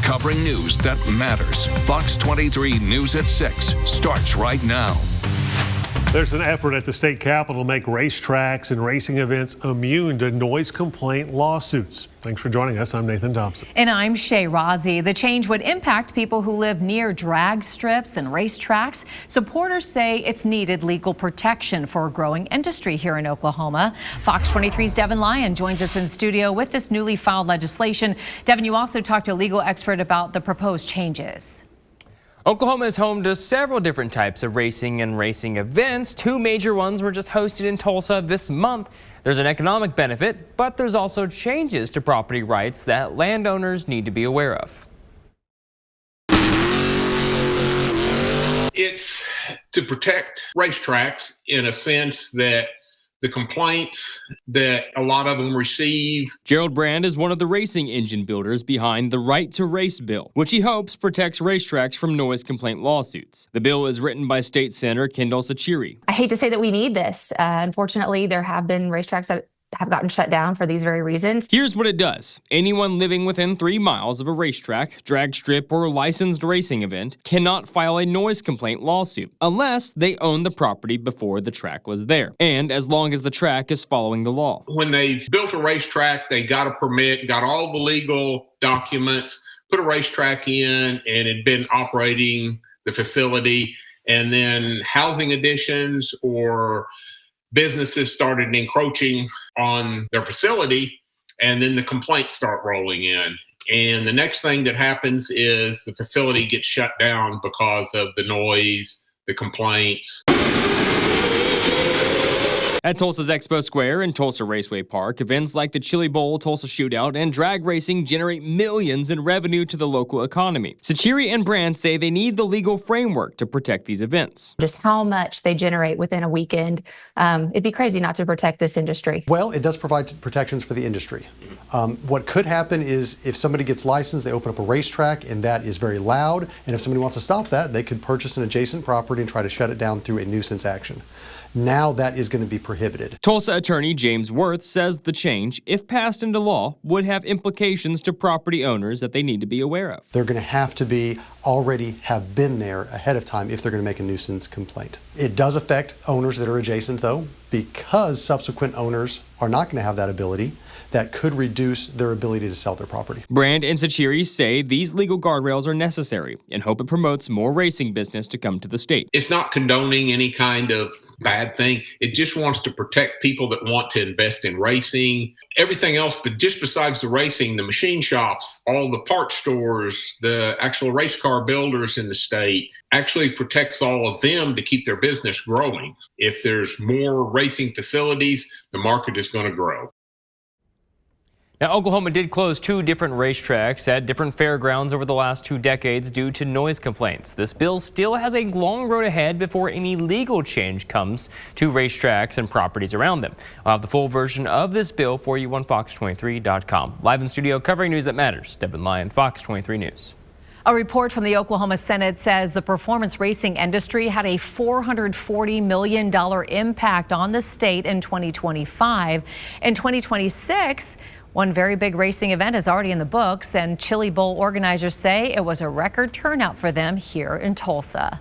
covering news that matters. Fox 23 News at 6 starts right now. There's an effort at the state capitol to make racetracks and racing events immune to noise complaint lawsuits. Thanks for joining us. I'm Nathan Thompson. And I'm Shay Rozzi. The change would impact people who live near drag strips and racetracks. Supporters say it's needed legal protection for a growing industry here in Oklahoma. Fox 23's Devin Lyon joins us in studio with this newly filed legislation. Devin, you also talked to a legal expert about the proposed changes. Oklahoma is home to several different types of racing and racing events. Two major ones were just hosted in Tulsa this month. There's an economic benefit, but there's also changes to property rights that landowners need to be aware of. It's to protect racetracks in a sense that the complaints that a lot of them receive. Gerald Brand is one of the racing engine builders behind the Right to Race bill, which he hopes protects racetracks from noise complaint lawsuits. The bill is written by State Senator Kendall Sachiri. I hate to say that we need this. Unfortunately, there have been racetracks that have gotten shut down for these very reasons. Here's what it does. Anyone living within 3 miles of a racetrack, drag strip, or licensed racing event cannot file a noise complaint lawsuit unless they own the property before the track was there, and as long as the track is following the law. When they built a racetrack, they got a permit, got all the legal documents, put a racetrack in, and had been operating the facility, and then housing additions or businesses started encroaching on their facility, and then the complaints start rolling in. And the next thing that happens is the facility gets shut down because of the noise, the complaints. At Tulsa's Expo Square and Tulsa Raceway Park, events like the Chili Bowl, Tulsa Shootout, and drag racing generate millions in revenue to the local economy. Sachiri and Brand say they need the legal framework to protect these events. Just how much they generate within a weekend, it'd be crazy not to protect this industry. Well, it does provide protections for the industry. What could happen is if somebody gets licensed, they open up a racetrack and that is very loud, and if somebody wants to stop that, they could purchase an adjacent property and try to shut it down through a nuisance action. Now that is going to be prohibited. Tulsa attorney James Worth says the change, if passed into law, would have implications to property owners that they need to be aware of. They're going to have to be already have been there ahead of time if they're going to make a nuisance complaint. It does affect owners that are adjacent, though, because subsequent owners are not going to have that ability. That could reduce their ability to sell their property. Brand and Sachiri say these legal guardrails are necessary and hope it promotes more racing business to come to the state. It's not condoning any kind of bad thing. It just wants to protect people that want to invest in racing. Everything else, but just besides the racing, the machine shops, all the parts stores, the actual race car builders in the state, actually protects all of them to keep their business growing. If there's more racing facilities, the market is going to grow. Now, Oklahoma did close 2 different racetracks at different fairgrounds over the last 2 decades due to noise complaints. This bill still has a long road ahead before any legal change comes to racetracks and properties around them. I'll have the full version of this bill for you on fox23.com. Live in studio covering news that matters, Devin Lyon, Fox 23 News. A report from the Oklahoma Senate says the performance racing industry had a $440 million impact on the state in 2025. In 2026, one very big racing event is already in the books, and Chili Bowl organizers say it was a record turnout for them here in Tulsa.